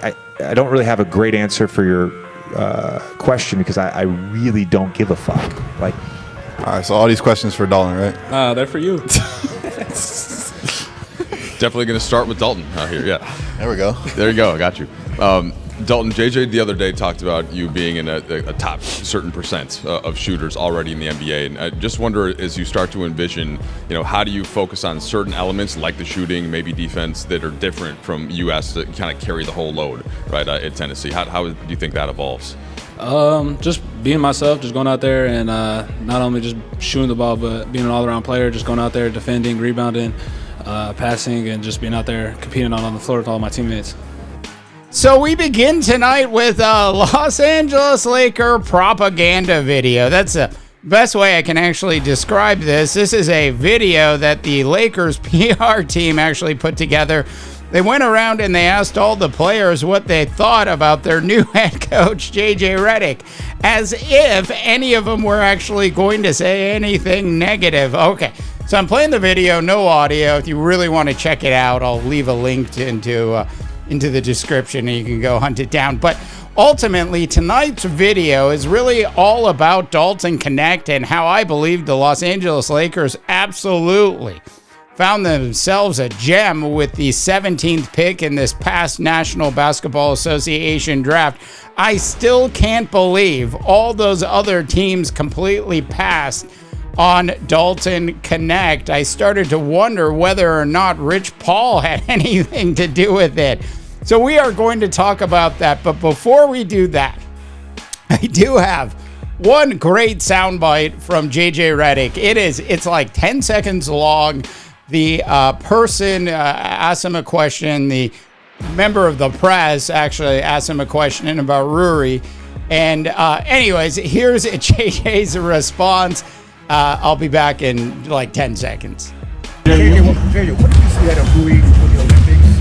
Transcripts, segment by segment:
I don't really have a great answer for your question because I really don't give a fuck. Like, all right, so all these questions for Dalton, right? They're for you. Definitely going to start with Dalton out here. Yeah. There we go. There you go. I got you. Dalton, JJ the other day talked about you being in a top certain percent of shooters already in the NBA, and I just wonder, as you start to envision, how do you focus on certain elements like the shooting, maybe defense, that are different from U.S. to kind of carry the whole load, right, at Tennessee? How do you think that evolves? Just being myself, just going out there and not only just shooting the ball, but being an all-around player, just going out there, defending, rebounding, passing, and just being out there competing on the floor with all my teammates. So we begin tonight with a Los Angeles Laker propaganda video. That's the best way I can actually describe this. This is a video that the Lakers PR team actually put together. They went around and they asked all the players what they thought about their new head coach, JJ Redick, as if any of them were actually going to say anything negative. Okay, so I'm playing the video, no audio. If you really want to check it out, I'll leave a link into the description and you can go hunt it down. But ultimately, tonight's video is really all about Dalton Knecht and how I believe the Los Angeles Lakers absolutely found themselves a gem with the 17th pick in this past National Basketball Association draft. I still can't believe all those other teams completely passed on Dalton Knecht. I started to wonder whether or not Rich Paul had anything to do with it. So we are going to talk about that. But before we do that, I do have one great soundbite from JJ Redick. It's like 10 seconds long. The person asked him a question. The member of the press actually asked him a question about Ruri. And anyways, here's JJ's response. I'll be back in like 10 seconds. JJ, what did you see out of Rui for the Olympics?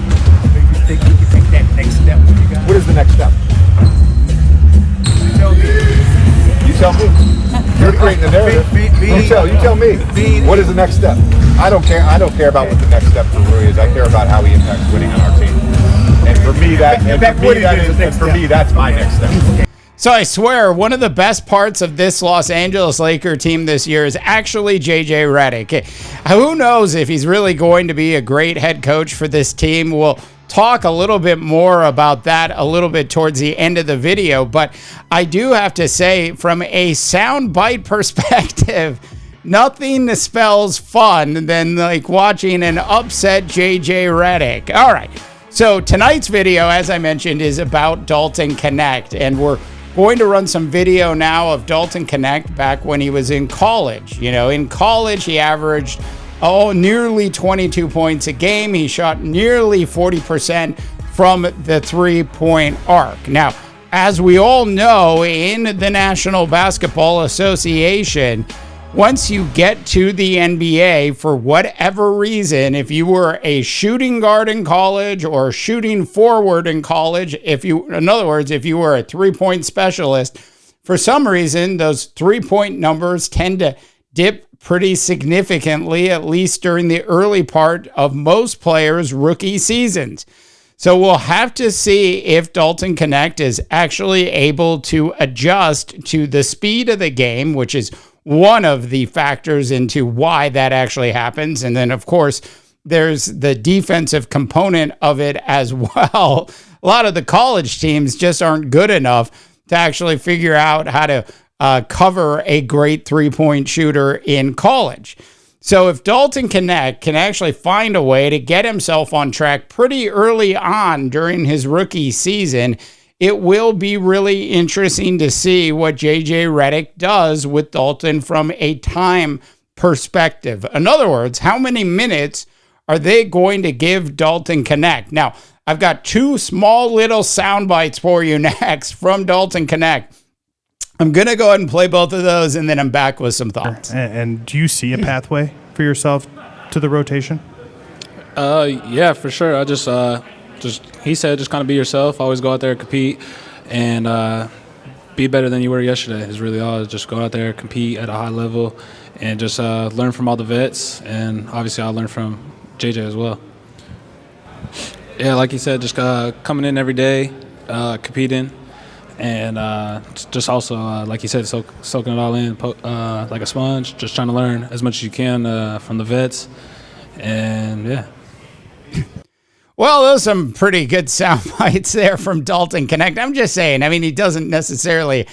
Do you think you can take that next step for you guys? what is the next step? You tell me. You tell me. You're creating the narrative. You tell me. What is the next step? I don't care. I don't care about what the next step for Rui is. I care about how he impacts winning on our team. And for me, that's my next step. So I swear, one of the best parts of this Los Angeles Laker team this year is actually JJ Redick. Who knows if he's really going to be a great head coach for this team? We'll talk a little bit more about that a little bit towards the end of the video. But I do have to say, from a soundbite perspective, nothing spells fun than like watching an upset JJ Redick. All right. So tonight's video, as I mentioned, is about Dalton Knecht, and we're going to run some video now of Dalton Knecht back when he was in college. In college, he averaged nearly 22 points a game. He shot nearly 40% from the three-point arc. Now, as we all know, in the National Basketball Association, once you get to the NBA, for whatever reason, if you were a shooting guard in college or shooting forward in college, in other words, if you were a three-point specialist, for some reason, those three-point numbers tend to dip pretty significantly, at least during the early part of most players' rookie seasons. So we'll have to see if Dalton Knecht is actually able to adjust to the speed of the game, which is one of the factors into why that actually happens. And then, of course, there's the defensive component of it as well. A lot of the college teams just aren't good enough to actually figure out how to cover a great three-point shooter in college. So if Dalton Knecht can actually find a way to get himself on track pretty early on during his rookie season, it will be really interesting to see what JJ Redick does with Dalton from a time perspective. In other words, how many minutes are they going to give Dalton Knecht? Now, I've got two small little sound bites for you next from Dalton Knecht. I'm going to go ahead and play both of those, and then I'm back with some thoughts. And do you see a pathway for yourself to the rotation? Yeah, for sure. I he said, just kind of be yourself, always go out there, compete, and be better than you were yesterday is really all. Just go out there, compete at a high level, and just learn from all the vets, and obviously I'll learn from JJ as well. Yeah, like you said, just coming in every day, competing, and just also, like you said, soaking it all in like a sponge, just trying to learn as much as you can from the vets. And, yeah. Well, those are some pretty good sound bites there from Dalton Knecht. I'm just saying, I mean, he doesn't necessarily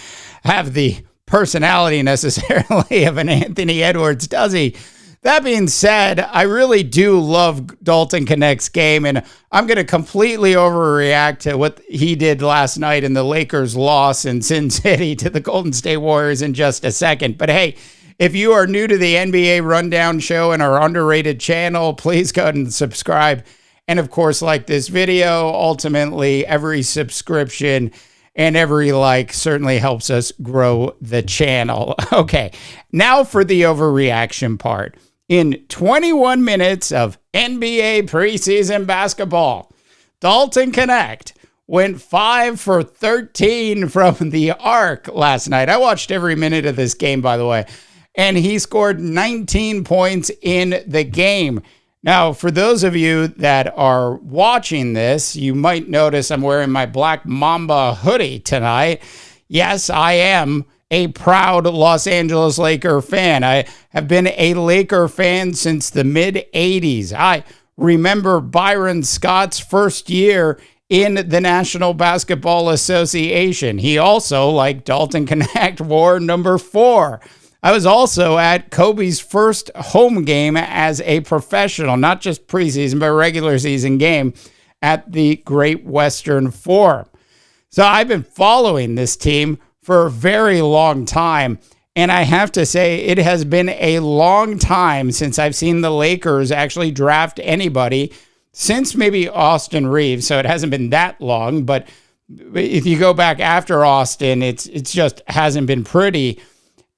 have the personality necessarily of an Anthony Edwards, does he? That being said, I really do love Dalton Knecht's game, and I'm going to completely overreact to what he did last night in the Lakers' loss in Sin City to the Golden State Warriors in just a second. But hey, if you are new to the NBA Rundown Show and our underrated channel, please go ahead and subscribe. And of course, like this video. Ultimately, every subscription and every like certainly helps us grow the channel. Okay, now for the overreaction part. In 21 minutes of NBA preseason basketball, Dalton Knecht went 5 for 13 from the arc last night. I watched every minute of this game, by the way, and he scored 19 points in the game. Now, for those of you that are watching this, you might notice I'm wearing my Black Mamba hoodie tonight. Yes, I am a proud Los Angeles Laker fan. I have been a Laker fan since the mid-'80s. I remember Byron Scott's first year in the National Basketball Association. He also, like Dalton Knecht, wore number 4. I was also at Kobe's first home game as a professional, not just preseason, but regular season game at the Great Western Forum. So I've been following this team for a very long time, and I have to say it has been a long time since I've seen the Lakers actually draft anybody since maybe Austin Reeves, so it hasn't been that long, but if you go back after Austin, it's just hasn't been pretty,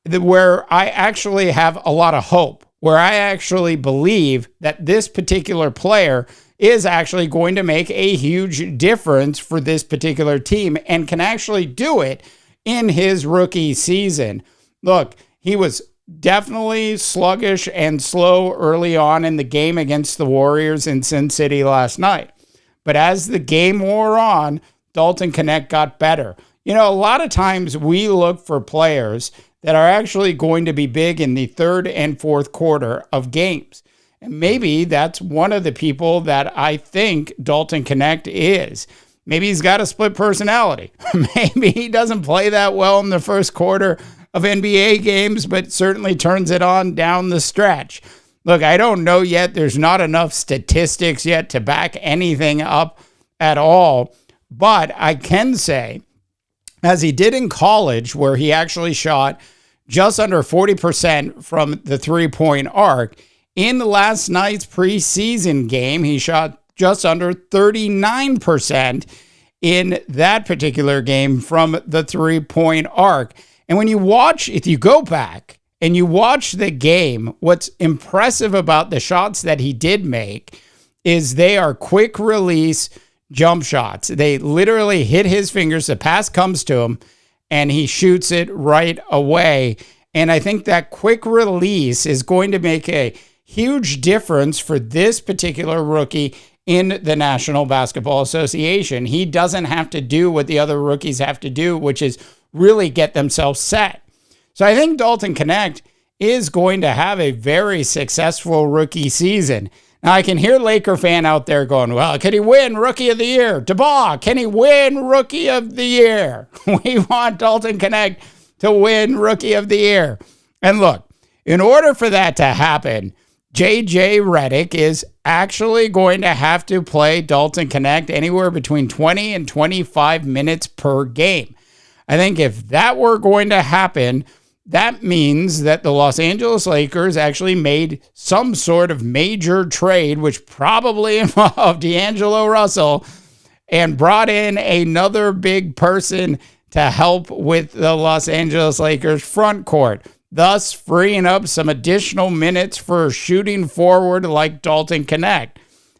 where I actually have a lot of hope, where I actually believe that this particular player is actually going to make a huge difference for this particular team and can actually do it in his rookie season. Look, he was definitely sluggish and slow early on in the game against the Warriors in Sin City last night. But as the game wore on, Dalton Knecht got better. You know, a lot of times we look for players that are actually going to be big in the third and fourth quarter of games. And maybe that's one of the people that I think Dalton Knecht is. Maybe he's got a split personality. Maybe he doesn't play that well in the first quarter of NBA games, but certainly turns it on down the stretch. Look, I don't know yet. There's not enough statistics yet to back anything up at all. But I can say, as he did in college, where he actually shot just under 40% from the three-point arc, in last night's preseason game, he shot just under 39% in that particular game from the three-point arc. And when you watch, if you go back and you watch the game, what's impressive about the shots that he did make is they are quick release jump shots. They literally hit his fingers, the pass comes to him, and he shoots it right away. And I think that quick release is going to make a huge difference for this particular rookie in the National Basketball Association. He doesn't have to do what the other rookies have to do, which is really get themselves set. So I think Dalton Knecht is going to have a very successful rookie season. Now, I can hear Laker fan out there going, well, can he win Rookie of the Year? DeBaugh, can he win Rookie of the Year? We want Dalton Knecht to win Rookie of the Year. And look, in order for that to happen, JJ Redick is actually going to have to play Dalton Knecht anywhere between 20 and 25 minutes per game. I think if that were going to happen, that means that the Los Angeles Lakers actually made some sort of major trade, which probably involved D'Angelo Russell, and brought in another big person to help with the Los Angeles Lakers front court, thus freeing up some additional minutes for shooting forward like Dalton Knecht.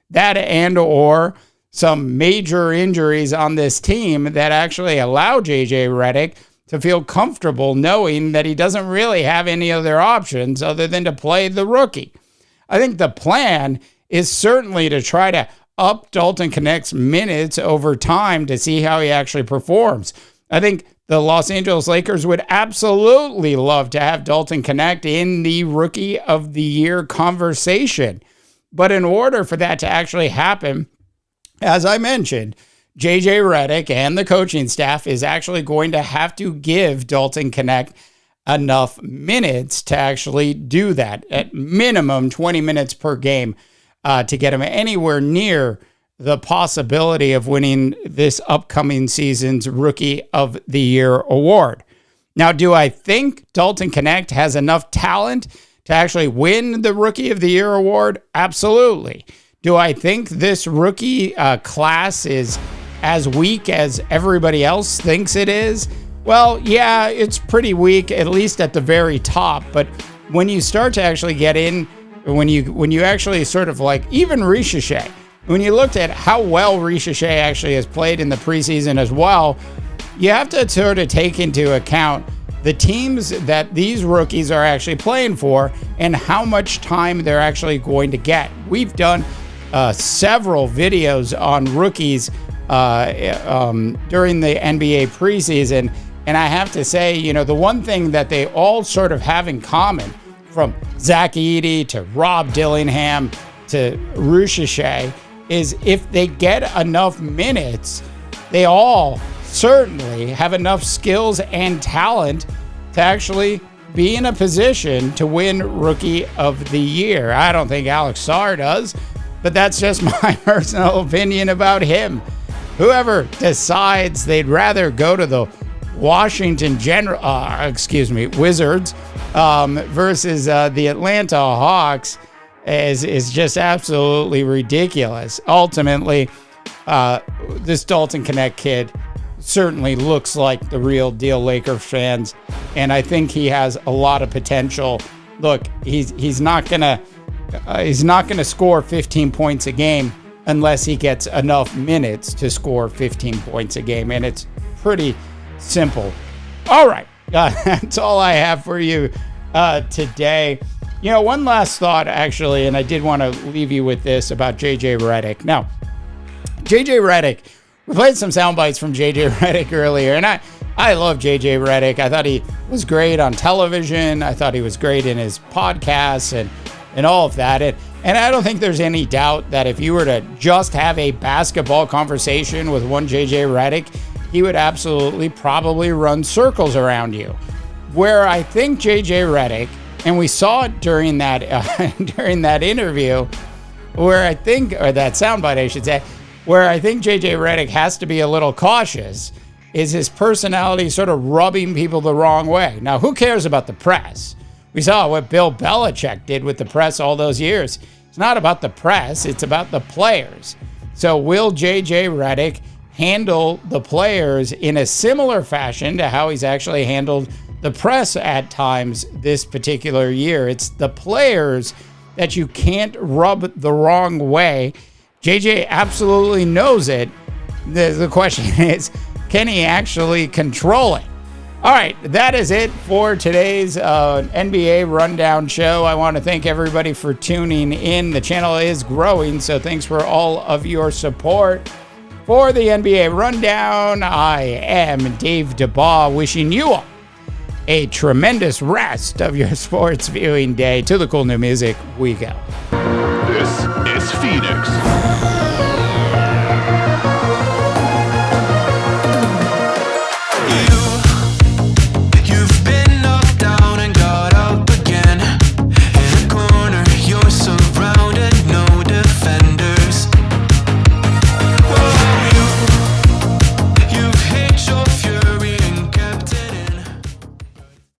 That and or some major injuries on this team that actually allow JJ Redick to feel comfortable knowing that he doesn't really have any other options other than to play the rookie. I think the plan is certainly to try to up Dalton Knecht's minutes over time to see how he actually performs. I think the Los Angeles Lakers would absolutely love to have Dalton Knecht in the Rookie of the Year conversation. But in order for that to actually happen, as I mentioned, JJ Redick and the coaching staff is actually going to have to give Dalton Knecht enough minutes to actually do that, at minimum 20 minutes per game, to get him anywhere near the possibility of winning this upcoming season's Rookie of the Year award. Now, do I think Dalton Knecht has enough talent to actually win the Rookie of the Year award? Absolutely. Do I think this rookie class is as weak as everybody else thinks it is? Well, yeah, it's pretty weak, at least at the very top. But when you start to actually get in, when you actually sort of like even Ricochet, when you looked at how well Ricochet actually has played in the preseason as well, you have to sort of take into account the teams that these rookies are actually playing for and how much time they're actually going to get. We've done several videos on rookies during the NBA preseason. And I have to say, the one thing that they all sort of have in common, from Zach Edey to Rob Dillingham to Ricochet, is if they get enough minutes, they all certainly have enough skills and talent to actually be in a position to win Rookie of the Year. I don't think Alex Sarr does, but that's just my personal opinion about him. Whoever decides they'd rather go to the Wizards versus the Atlanta Hawks is just absolutely ridiculous. Ultimately, this Dalton Knecht kid certainly looks like the real deal Lakers fans, and I think he has a lot of potential. Look, he's not gonna score 15 points a game unless he gets enough minutes to score 15 points a game, and it's pretty simple. All right, that's all I have for you today. One last thought, actually, and I did want to leave you with this about JJ Redick. Now, JJ Redick, we played some sound bites from JJ Redick earlier, and I love JJ Redick. I thought he was great on television. I thought he was great in his podcasts and all of that. And I don't think there's any doubt that if you were to just have a basketball conversation with one JJ Redick, he would absolutely probably run circles around you. Where I think JJ Redick, and we saw it during that interview, or that soundbite, I should say, where I think JJ Redick has to be a little cautious, is his personality sort of rubbing people the wrong way. Now, who cares about the press? We saw what Bill Belichick did with the press all those years. It's not about the press, it's about the players. So will JJ Redick handle the players in a similar fashion to how he's actually handled the press at times this particular year? It's the players that you can't rub the wrong way. JJ absolutely knows it. The question is, can he actually control it? All right, that is it for today's NBA Rundown show. I want to thank everybody for tuning in. The channel is growing, so thanks for all of your support. For the NBA Rundown, I am Dave DeBaugh, wishing you all a tremendous rest of your sports viewing day. To the cool new music, we go. This is Phoenix.